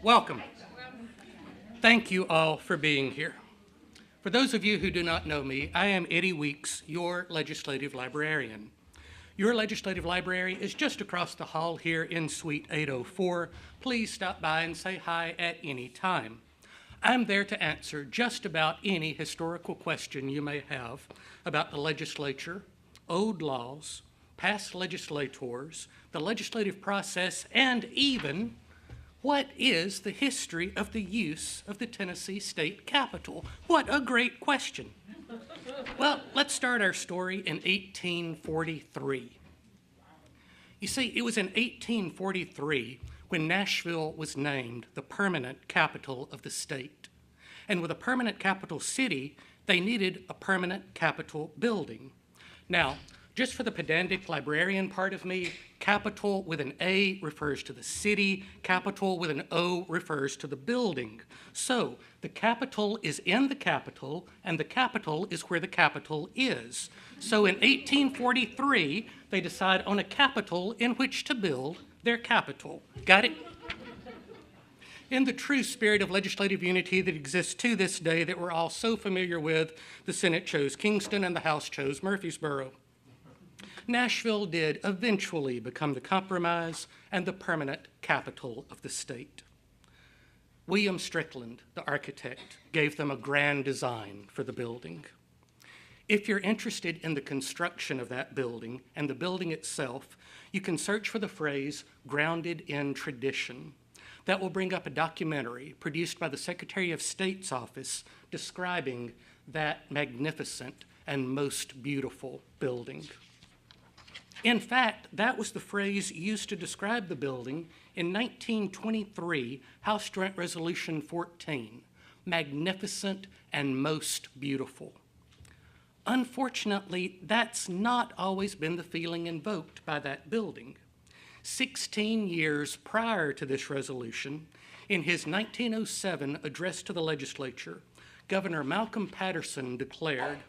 Welcome. Thank you all for being here. For those of you who do not know me, I am Eddie Weeks, your legislative librarian. Your legislative library is just across the hall here in Suite 804. Please stop by and say hi at any time. I'm there to answer just about any historical question you may have about the legislature, old laws, past legislators, the legislative process, and even what is the history of the use of the Tennessee state capitol? What a great question. Well, let's start our story in 1843. You see, it was in 1843 when Nashville was named the permanent capital of the state. And with a permanent capital city, they needed a permanent capital building. Now, just for the pedantic librarian part of me, capital with an A refers to the city, capital with an O refers to the building. So the capital is in the capital, and the capital is where the capital is. So in 1843, they decide on a capital in which to build their capital. Got it? In the true spirit of legislative unity that exists to this day that we're all so familiar with, the Senate chose Kingston and the House chose Murfreesboro. Nashville did eventually become the compromise and the permanent capital of the state. William Strickland, the architect, gave them a grand design for the building. If you're interested in the construction of that building and the building itself, you can search for the phrase grounded in tradition. That will bring up a documentary produced by the Secretary of State's office describing that magnificent and most beautiful building. In fact, that was the phrase used to describe the building in 1923 House Joint Resolution 14, magnificent and most beautiful. Unfortunately, that's not always been the feeling invoked by that building. 16 years prior to this resolution, in his 1907 address to the legislature, Governor Malcolm Patterson declared,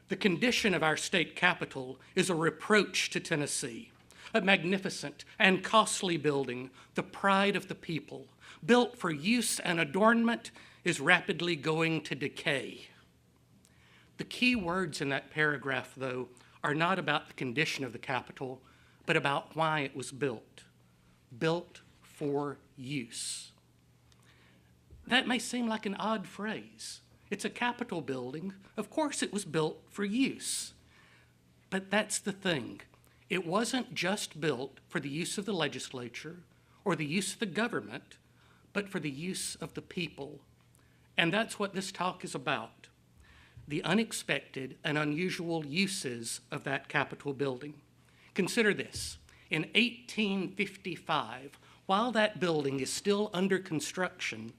"The condition of our state capital is a reproach to Tennessee, a magnificent and costly building, the pride of the people, built for use and adornment, is rapidly going to decay." The key words in that paragraph, though, are not about the condition of the Capitol, but about why it was built. Built for use. That may seem like an odd phrase. It's a Capitol building. Of course it was built for use. But that's the thing. It wasn't just built for the use of the legislature or the use of the government, but for the use of the people. And that's what this talk is about. The unexpected and unusual uses of that Capitol building. Consider this. In 1855, while that building is still under construction,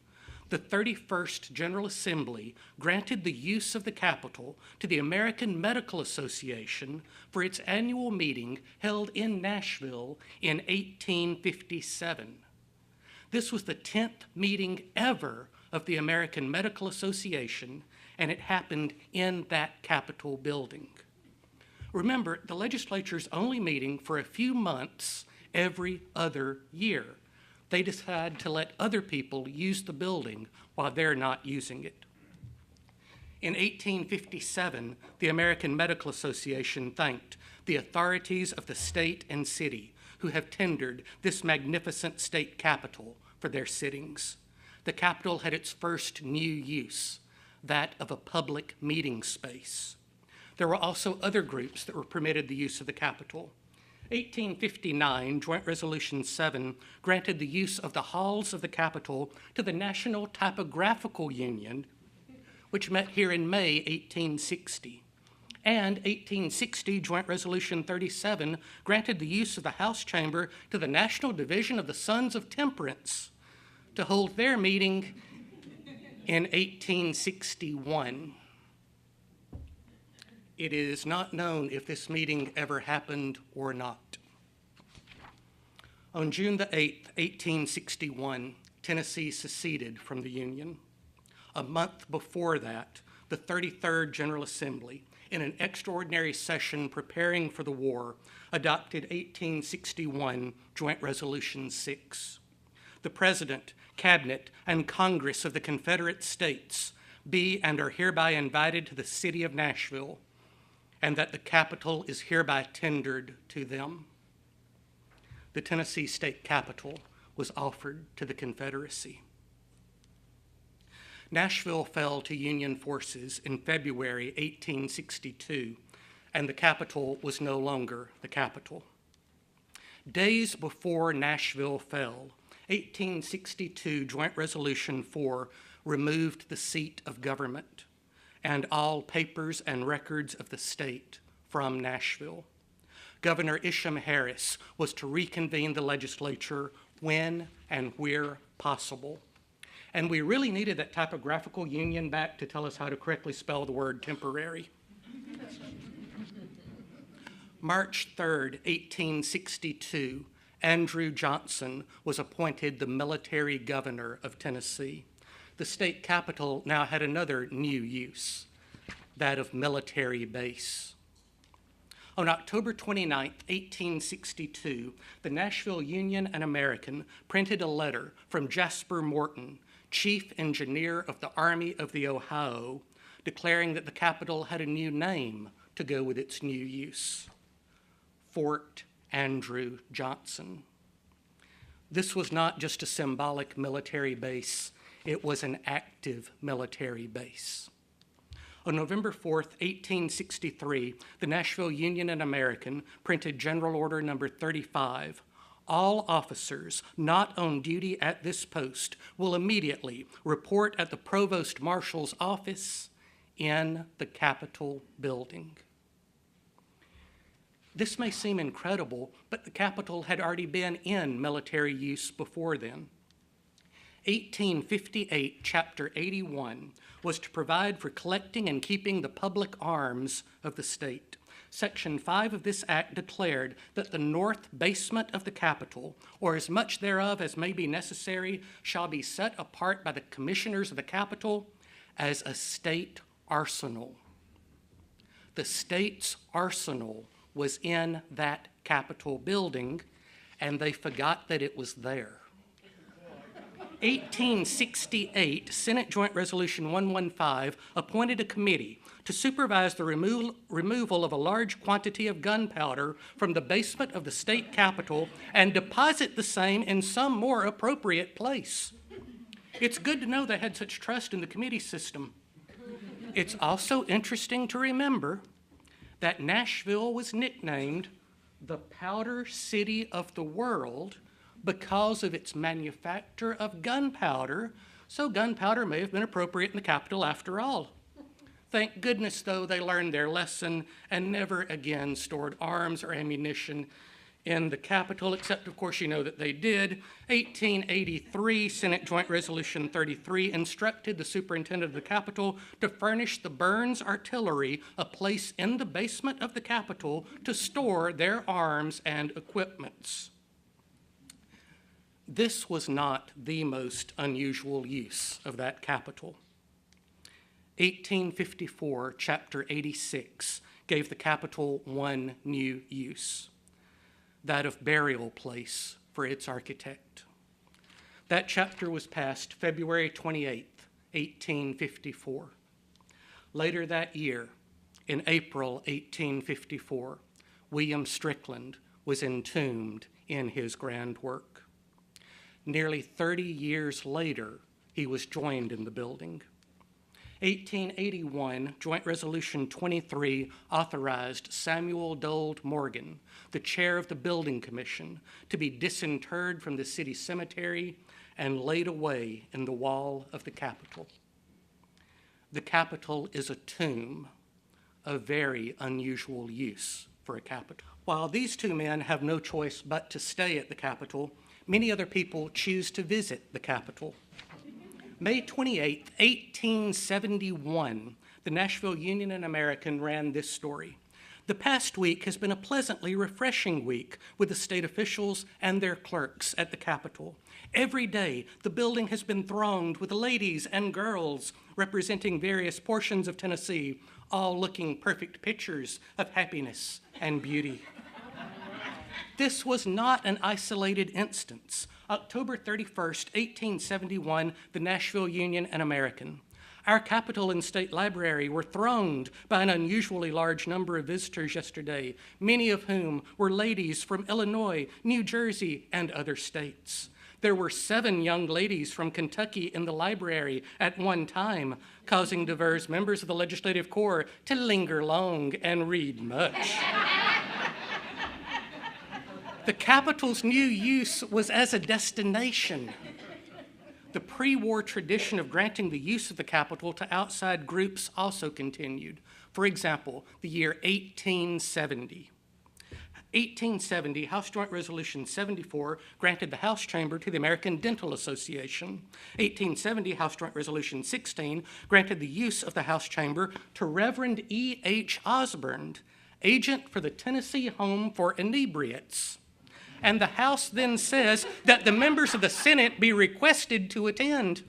the 31st General Assembly granted the use of the Capitol to the American Medical Association for its annual meeting held in Nashville in 1857. This was the 10th meeting ever of the American Medical Association, and it happened in that Capitol building. Remember, the legislature's only meeting for a few months every other year. They decide to let other people use the building while they're not using it. In 1857, the American Medical Association thanked the authorities of the state and city who have tendered this magnificent state capitol for their sittings. The Capitol had its first new use, that of a public meeting space. There were also other groups that were permitted the use of the Capitol. 1859, Joint Resolution 7 granted the use of the halls of the Capitol to the National Typographical Union, which met here in May 1860. And 1860, Joint Resolution 37 granted the use of the House Chamber to the National Division of the Sons of Temperance to hold their meeting in 1861. It is not known if this meeting ever happened or not. On June the 8th, 1861, Tennessee seceded from the Union. A month before that, the 33rd General Assembly, in an extraordinary session preparing for the war, adopted 1861 Joint Resolution 6. The President Cabinet, and Congress of the Confederate States be and are hereby invited to the city of Nashville, and that the capital is hereby tendered to them. The Tennessee state capital was offered to the Confederacy. Nashville fell to Union forces in February 1862, and the capital was no longer the capital. Days before Nashville fell, 1862 Joint Resolution 4 removed the seat of government and all papers and records of the state from Nashville. Governor Isham Harris was to reconvene the legislature when and where possible. And we really needed that typographical union back to tell us how to correctly spell the word temporary. March 3rd, 1862, Andrew Johnson was appointed the military governor of Tennessee. The state capital now had another new use, that of military base. On October 29, 1862, the Nashville Union and American printed a letter from Jasper Morton, Chief Engineer of the Army of the Ohio, declaring that the capital had a new name to go with its new use: Fort Andrew Johnson. This was not just a symbolic military base, it was an active military base. On November 4th, 1863, the Nashville Union and American printed General Order Number 35. All officers not on duty at this post will immediately report at the Provost Marshal's office in the Capitol building. This may seem incredible, but the Capitol had already been in military use before then. 1858, Chapter 81, was to provide for collecting and keeping the public arms of the state. Section 5 of this act declared that the north basement of the Capitol, or as much thereof as may be necessary, shall be set apart by the commissioners of the Capitol as a state arsenal. The state's arsenal was in that Capitol building, and they forgot that it was there. 1868, Senate Joint Resolution 115 appointed a committee to supervise the removal of a large quantity of gunpowder from the basement of the state capitol and deposit the same in some more appropriate place. It's good to know they had such trust in the committee system. It's also interesting to remember that Nashville was nicknamed the Powder City of the World because of its manufacture of gunpowder, so gunpowder may have been appropriate in the capital after all. Thank goodness, though, they learned their lesson and never again stored arms or ammunition in the Capitol, except, of course, you know that they did. 1883, Senate Joint Resolution 33 instructed the superintendent of the Capitol to furnish the Burns Artillery a place in the basement of the Capitol to store their arms and equipments. This was not the most unusual use of that Capitol. 1854, Chapter 86, gave the Capitol one new use, that of burial place for its architect. That chapter was passed February 28, 1854. Later that year, in April 1854, William Strickland was entombed in his grand work. Nearly 30 years later, he was joined in the building. 1881, Joint Resolution 23 authorized Samuel Dold Morgan, the chair of the Building Commission, to be disinterred from the city cemetery and laid away in the wall of the Capitol. The Capitol is a tomb, a very unusual use for a Capitol. While these two men have no choice but to stay at the Capitol, many other people choose to visit the Capitol. May 28, 1871, the Nashville Union and American ran this story. The past week has been a pleasantly refreshing week with the state officials and their clerks at the Capitol. Every day, the building has been thronged with ladies and girls representing various portions of Tennessee, all looking perfect pictures of happiness and beauty. This was not an isolated instance. October 31st, 1871, the Nashville Union and American. Our Capitol and State Library were thronged by an unusually large number of visitors yesterday, many of whom were ladies from Illinois, New Jersey, and other states. There were 7 young ladies from Kentucky in the library at one time, causing diverse members of the Legislative Corps to linger long and read much. The Capitol's new use was as a destination. The pre-war tradition of granting the use of the Capitol to outside groups also continued. For example, the year 1870. 1870, House Joint Resolution 74 granted the House Chamber to the American Dental Association. 1870, House Joint Resolution 16 granted the use of the House Chamber to Reverend E.H. Osborne, agent for the Tennessee Home for Inebriates. And the House then says that the members of the Senate be requested to attend.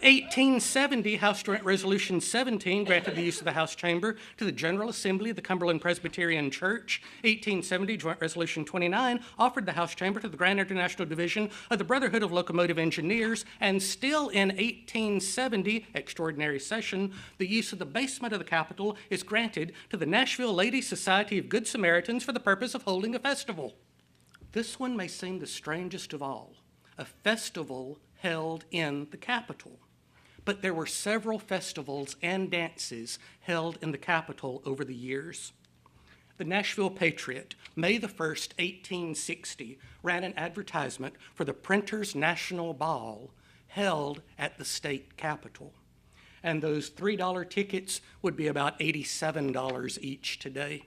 1870, House Joint Resolution 17 granted the use of the House Chamber to the General Assembly of the Cumberland Presbyterian Church. 1870, Joint Resolution 29 offered the House Chamber to the Grand International Division of the Brotherhood of Locomotive Engineers. And still in 1870, extraordinary session, the use of the basement of the Capitol is granted to the Nashville Ladies Society of Good Samaritans for the purpose of holding a festival. This one may seem the strangest of all, a festival held in the Capitol. But there were several festivals and dances held in the Capitol over the years. The Nashville Patriot, May the 1st, 1860, ran an advertisement for the Printers' National Ball held at the state capitol. And those $3 tickets would be about $87 each today.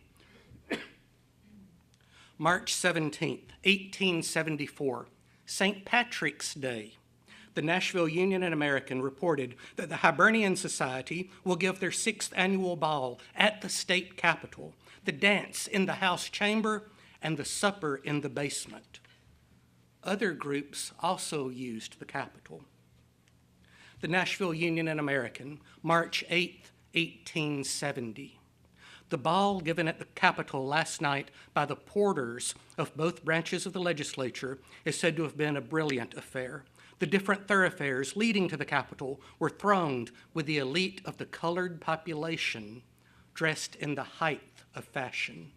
March 17th, 1874, St. Patrick's Day. The Nashville Union and American reported that the Hibernian Society will give their 6th annual ball at the state capitol, the dance in the House Chamber, and the supper in the basement. Other groups also used the Capitol. The Nashville Union and American, March 8, 1870. The ball given at the Capitol last night by the porters of both branches of the legislature is said to have been a brilliant affair. The different thoroughfares leading to the Capitol were thronged with the elite of the colored population dressed in the height of fashion.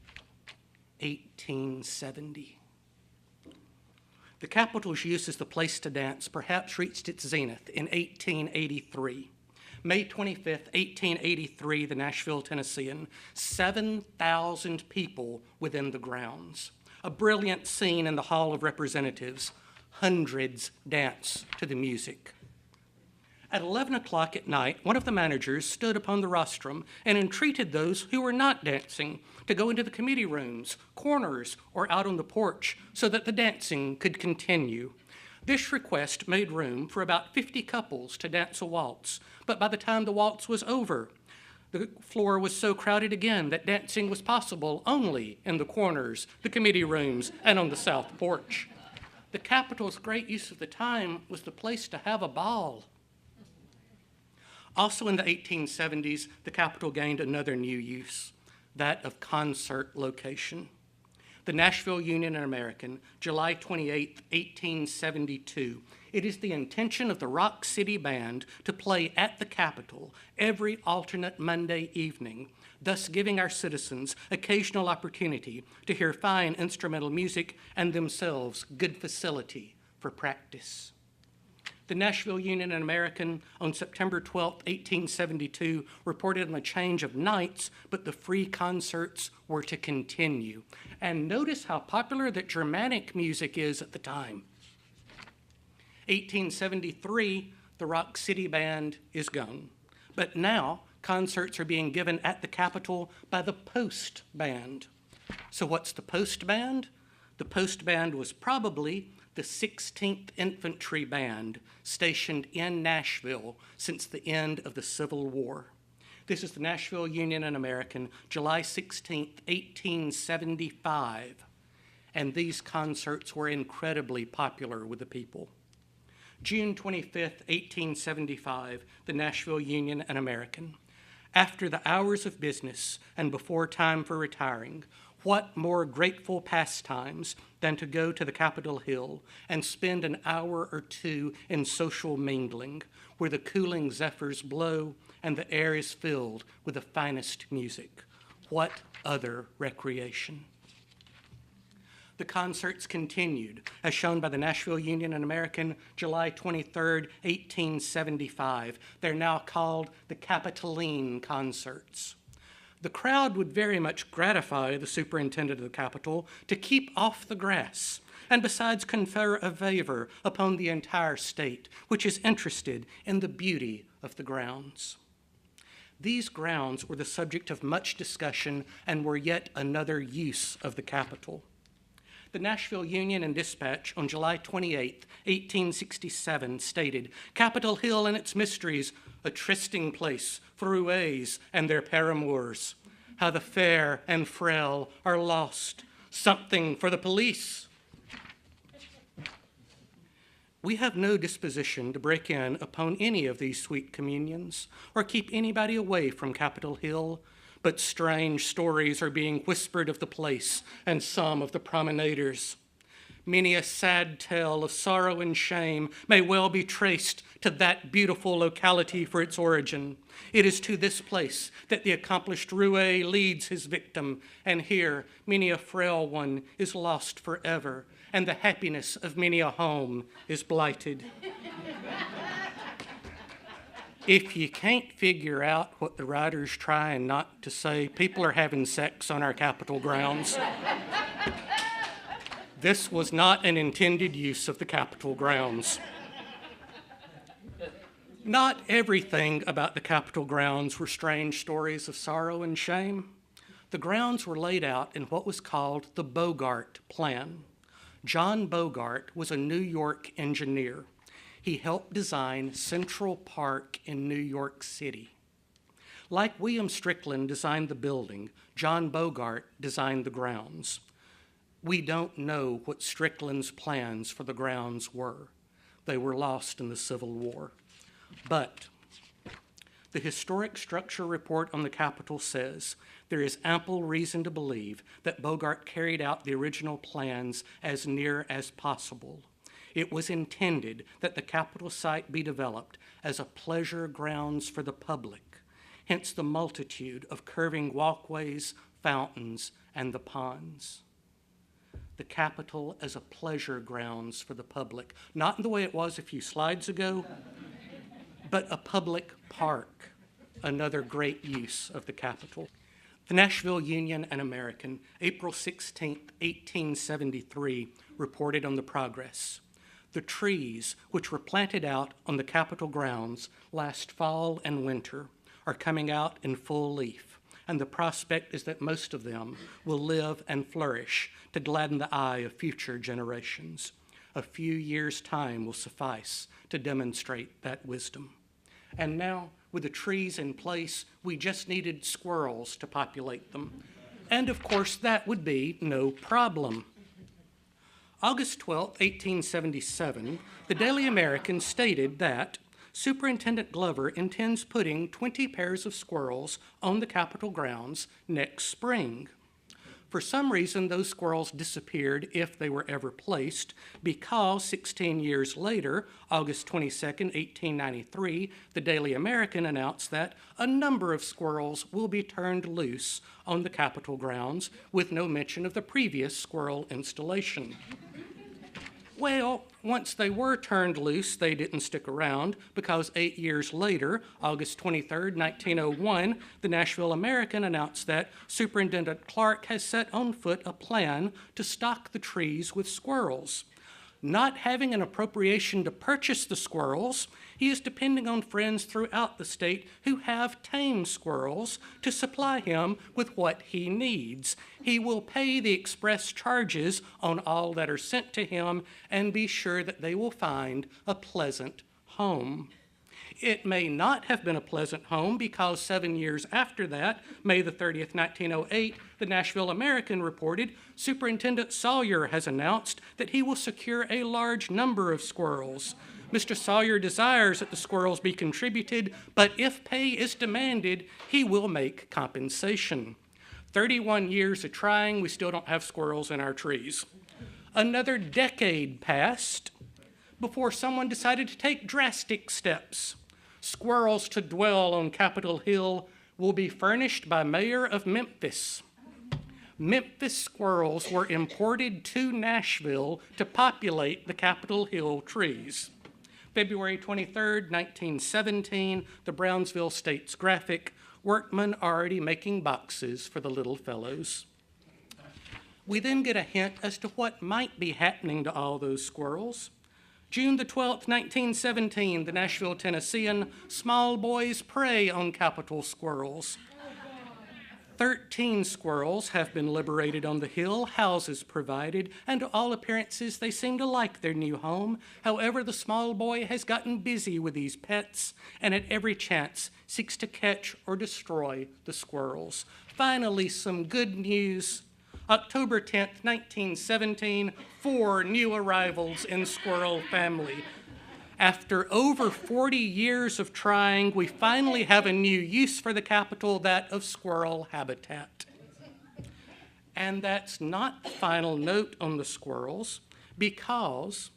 1870. The Capitol's use as the place to dance perhaps reached its zenith in 1883. May 25th, 1883, the Nashville Tennessean, 7,000 people within the grounds. A brilliant scene in the Hall of Representatives. Hundreds dance to the music. At 11 o'clock at night, one of the managers stood upon the rostrum and entreated those who were not dancing to go into the committee rooms, corners, or out on the porch so that the dancing could continue. This request made room for about 50 couples to dance a waltz, but by the time the waltz was over, the floor was so crowded again that dancing was possible only in the corners, the committee rooms, and on the south porch. The Capitol's great use of the time was the place to have a ball. Also in the 1870s, the Capitol gained another new use, that of concert location. The Nashville Union and American, July 28, 1872. It is the intention of the Rock City Band to play at the Capitol every alternate Monday evening, thus giving our citizens occasional opportunity to hear fine instrumental music and themselves good facility for practice. The Nashville Union and American on September 12, 1872, reported on a change of nights, but the free concerts were to continue. And notice how popular that Germanic music is at the time. 1873, the Rock City Band is gone. But now, concerts are being given at the Capitol by the Post Band. So what's the Post Band? The Post Band was probably the 16th Infantry Band stationed in Nashville since the end of the Civil War. This is the Nashville Union and American, July 16, 1875. And these concerts were incredibly popular with the people. June 25, 1875, the Nashville Union and American. After the hours of business and before time for retiring, What more grateful pastimes than to go to the Capitol Hill and spend an hour or two in social mingling, where the cooling zephyrs blow and the air is filled with the finest music? What other recreation? The concerts continued, as shown by the Nashville Union and American, July 23, 1875. They're now called the Capitoline Concerts. The crowd would very much gratify the superintendent of the Capitol to keep off the grass, and besides confer a favor upon the entire state, which is interested in the beauty of the grounds. These grounds were the subject of much discussion and were yet another use of the Capitol. The Nashville Union and Dispatch on July 28, 1867 stated, "Capitol Hill and its mysteries, a trysting place for roués and their paramours. How the fair and frail are lost, something for the police." We have no disposition to break in upon any of these sweet communions or keep anybody away from Capitol Hill, but strange stories are being whispered of the place and some of the promenaders. Many a sad tale of sorrow and shame may well be traced to that beautiful locality for its origin. It is to this place that the accomplished roué leads his victim, and here many a frail one is lost forever, and the happiness of many a home is blighted. If you can't figure out what the writer's trying not to say, people are having sex on our Capitol grounds. This was not an intended use of the Capitol grounds. Not everything about the Capitol grounds were strange stories of sorrow and shame. The grounds were laid out in what was called the Bogart Plan. John Bogart was a New York engineer. He helped design Central Park in New York City. Like William Strickland designed the building, John Bogart designed the grounds. We don't know what Strickland's plans for the grounds were. They were lost in the Civil War. But the Historic Structure Report on the Capitol says there is ample reason to believe that Bogart carried out the original plans as near as possible. It was intended that the Capitol site be developed as a pleasure grounds for the public, hence the multitude of curving walkways, fountains, and the ponds. The Capitol as a pleasure grounds for the public, not in the way it was a few slides ago, but a public park, another great use of the Capitol. The Nashville Union and American, April 16, 1873, reported on the progress. The trees, which were planted out on the Capitol grounds last fall and winter, are coming out in full leaf, and the prospect is that most of them will live and flourish to gladden the eye of future generations. A few years' time will suffice to demonstrate that wisdom. And now, with the trees in place, we just needed squirrels to populate them. And of course, that would be no problem. August 12, 1877, the Daily American stated that Superintendent Glover intends putting 20 pairs of squirrels on the Capitol grounds next spring. For some reason, those squirrels disappeared if they were ever placed, because 16 years later, August 22, 1893, the Daily American announced that a number of squirrels will be turned loose on the Capitol grounds, with no mention of the previous squirrel installation. Well, once they were turned loose, they didn't stick around, because 8 years later, August 23, 1901, the Nashville American announced that Superintendent Clark has set on foot a plan to stock the trees with squirrels. Not having an appropriation to purchase the squirrels, he is depending on friends throughout the state who have tame squirrels to supply him with what he needs. He will pay the express charges on all that are sent to him and be sure that they will find a pleasant home. It may not have been a pleasant home, because 7 years after that, May the 30th, 1908, the Nashville American reported, Superintendent Sawyer has announced that he will secure a large number of squirrels. Mr. Sawyer desires that the squirrels be contributed, but if pay is demanded, he will make compensation. 31 years of trying, we still don't have squirrels in our trees. Another decade passed before someone decided to take drastic steps. Squirrels to dwell on Capitol Hill will be furnished by Mayor of Memphis. Memphis squirrels were imported to Nashville to populate the Capitol Hill trees. February 23, 1917, the Brownsville State's Graphic, workmen already making boxes for the little fellows. We then get a hint as to what might be happening to all those squirrels. June the 12th, 1917, the Nashville Tennessean, small boys prey on Capitol squirrels. 13 squirrels have been liberated on the hill, houses provided, and to all appearances they seem to like their new home. However, the small boy has gotten busy with these pets and at every chance seeks to catch or destroy the squirrels. Finally, some good news. October 10th, 1917, 4 new arrivals in squirrel family. After over 40 years of trying, we finally have a new use for the Capitol, that of squirrel habitat. And that's not the final note on the squirrels, because,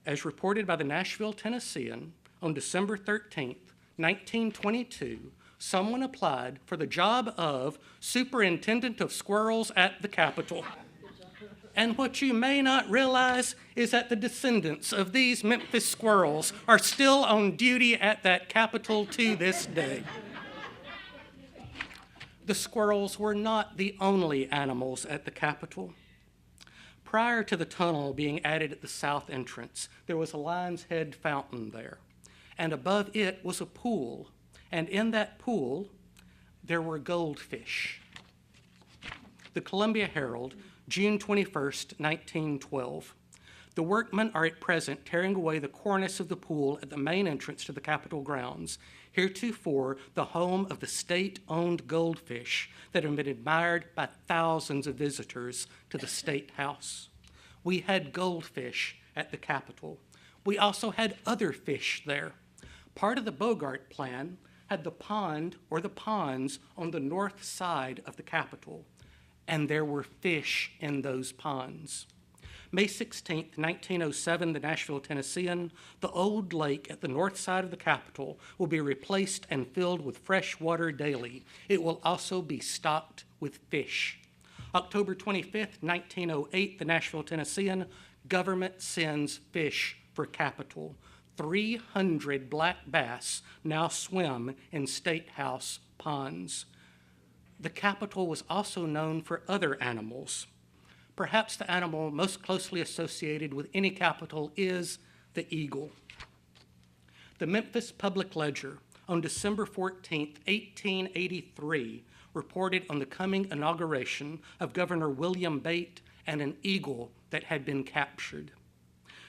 as reported by the Nashville Tennessean on December 13th, 1922, someone applied for the job of superintendent of squirrels at the Capitol. And what you may not realize is that the descendants of these Memphis squirrels are still on duty at that Capitol to this day. The squirrels were not the only animals at the Capitol. Prior to the tunnel being added at the south entrance, there was a lion's head fountain there, and above it was a pool, and in that pool there were goldfish. The Columbia Herald, June 21st, 1912. The workmen are at present tearing away the cornice of the pool at the main entrance to the Capitol grounds, heretofore the home of the state-owned goldfish that have been admired by thousands of visitors to the State House. We had goldfish at the Capitol. We also had other fish there. Part of the Bogart plan had the pond or the ponds on the north side of the Capitol, and there were fish in those ponds. May 16, 1907, the Nashville Tennessean, the old lake at the north side of the Capitol will be replaced and filled with fresh water daily. It will also be stocked with fish. October 25, 1908, the Nashville Tennessean, government sends fish for Capitol. 300 black bass now swim in State House ponds. The Capitol was also known for other animals. Perhaps the animal most closely associated with any Capitol is the eagle. The Memphis Public Ledger on December 14, 1883, reported on the coming inauguration of Governor William Bate and an eagle that had been captured.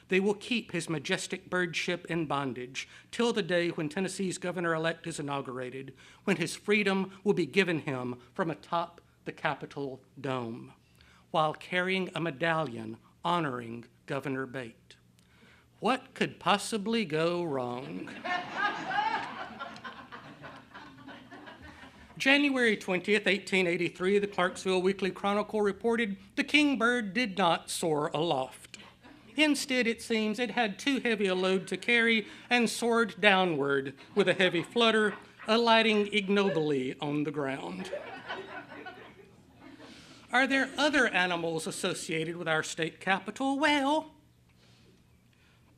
They will keep his majestic birdship in bondage till the day when Tennessee's governor-elect is inaugurated, when his freedom will be given him from atop the Capitol dome, while carrying a medallion honoring Governor Bate. What could possibly go wrong? January 20th, 1883, the Clarksville Weekly Chronicle reported the kingbird did not soar aloft. Instead, it seems it had too heavy a load to carry and soared downward with a heavy flutter, alighting ignobly on the ground. Are there other animals associated with our state capitol? Well,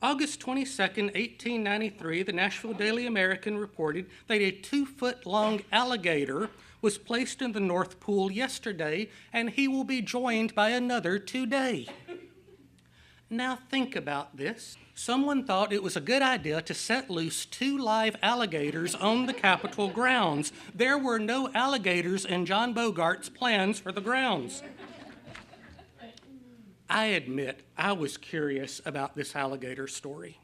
August 22nd, 1893, the Nashville Daily American reported that a 2-foot-long alligator was placed in the North Pool yesterday, and he will be joined by another today. Now think about this. Someone thought it was a good idea to set loose 2 live alligators on the Capitol grounds. There were no alligators in John Bogart's plans for the grounds. I admit I was curious about this alligator story.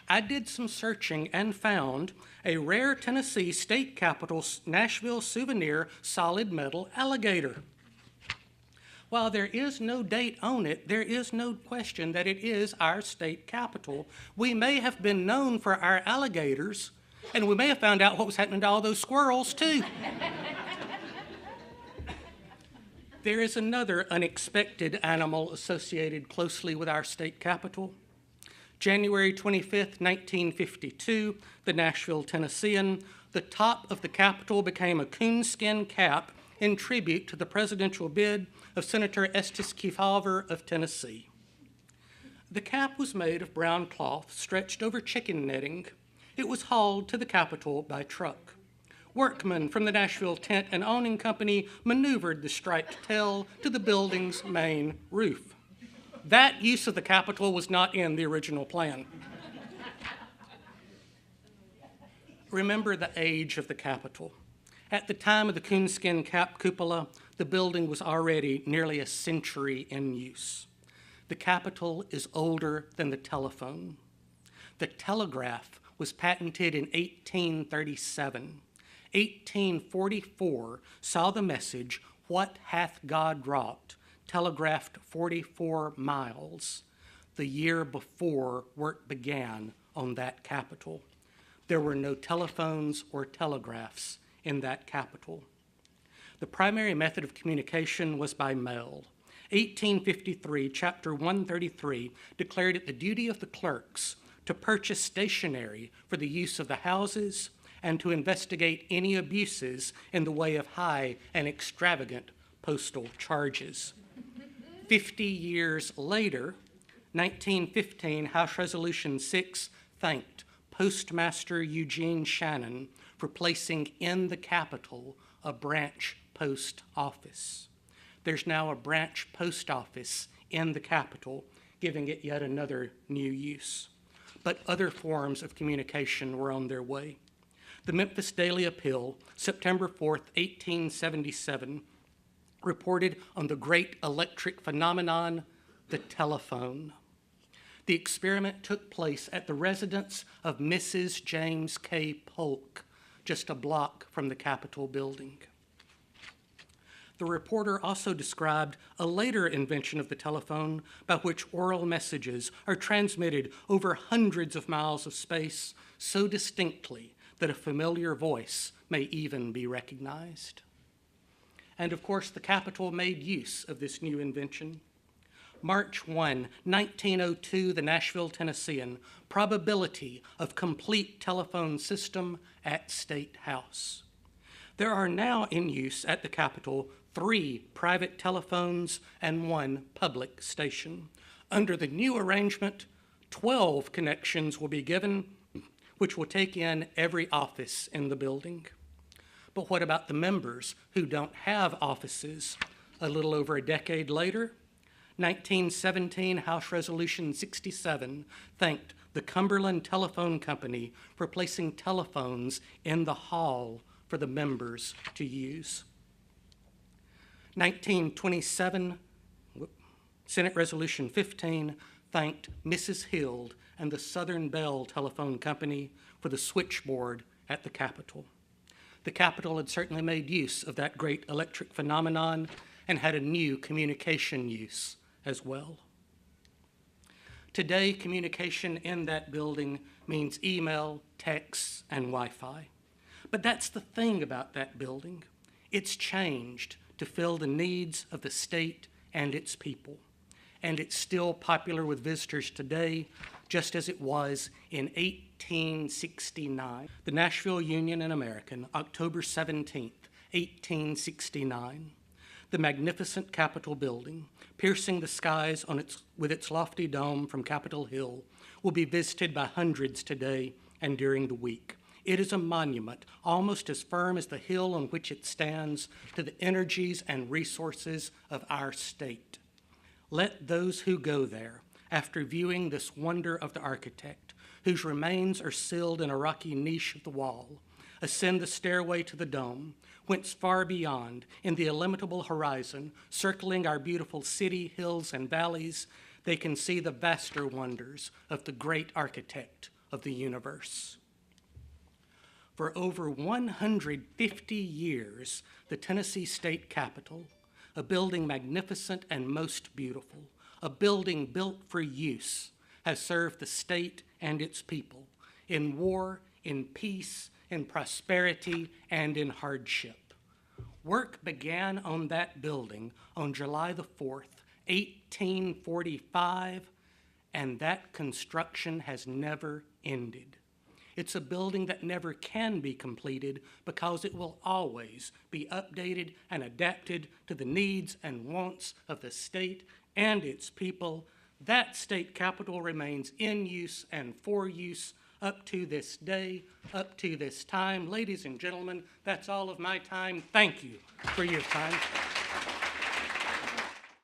I did some searching and found a rare Tennessee state capitol Nashville souvenir solid metal alligator. While there is no date on it, there is no question that it is our state capitol. We may have been known for our alligators, and we may have found out what was happening to all those squirrels too. There is another unexpected animal associated closely with our state capitol. January 25th, 1952, the Nashville Tennessean, the top of the Capitol became a coonskin cap in tribute to the presidential bid of Senator Estes Kefauver of Tennessee. The cap was made of brown cloth stretched over chicken netting. It was hauled to the Capitol by truck. Workmen from the Nashville Tent and Awning Company maneuvered the striped tail to the building's main roof. That use of the Capitol was not in the original plan. Remember the age of the Capitol. At the time of the coonskin cap cupola, the building was already nearly a century in use. The Capitol is older than the telephone. The telegraph was patented in 1837. 1844 saw the message, "What hath God wrought?" telegraphed 44 miles. The year before work began on that Capitol. There were no telephones or telegraphs in that Capitol. The primary method of communication was by mail. 1853, Chapter 133, declared it the duty of the clerks to purchase stationery for the use of the houses and to investigate any abuses in the way of high and extravagant postal charges. 50 years later, 1915, House Resolution 6 thanked Postmaster Eugene Shannon for placing in the Capitol a branch post office. There's now a branch post office in the Capitol, giving it yet another new use. But other forms of communication were on their way. The Memphis Daily Appeal, September 4th, 1877, reported on the great electric phenomenon, the telephone. The experiment took place at the residence of Mrs. James K. Polk, just a block from the Capitol building. The reporter also described a later invention of the telephone by which oral messages are transmitted over hundreds of miles of space so distinctly that a familiar voice may even be recognized. And of course, the Capitol made use of this new invention. March 1, 1902, the Nashville Tennessean, probability of complete telephone system at State House. There are now in use at the Capitol 3 private telephones and 1 public station. Under the new arrangement, 12 connections will be given, which will take in every office in the building. But what about the members who don't have offices? A little over a decade later, 1917, House Resolution 67 thanked the Cumberland Telephone Company for placing telephones in the hall for the members to use. 1927, Senate Resolution 15 thanked Mrs. Hild and the Southern Bell Telephone Company for the switchboard at the Capitol. The Capitol had certainly made use of that great electric phenomenon and had a new communication use as well. Today, communication in that building means email, texts, and Wi-Fi. But that's the thing about that building. It's changed to fill the needs of the state and its people. And it's still popular with visitors today, just as it was in 1869. The Nashville Union and American, October 17th, 1869. The magnificent Capitol building, piercing the skies with its lofty dome from Capitol Hill, will be visited by hundreds today and during the week. It is a monument, almost as firm as the hill on which it stands, to the energies and resources of our state. Let those who go there, after viewing this wonder of the architect, whose remains are sealed in a rocky niche of the wall, ascend the stairway to the dome, whence far beyond, in the illimitable horizon, circling our beautiful city, hills, and valleys, they can see the vaster wonders of the great architect of the universe. For over 150 years, the Tennessee State Capitol, a building magnificent and most beautiful, a building built for use, has served the state and its people in war, in peace, in prosperity, and in hardship. Work began on that building on July the 4th, 1845, and that construction has never ended. It's a building that never can be completed because it will always be updated and adapted to the needs and wants of the state and its people. That state capitol remains in use and for use up to this day, up to this time. Ladies and gentlemen, that's all of my time. Thank you for your time.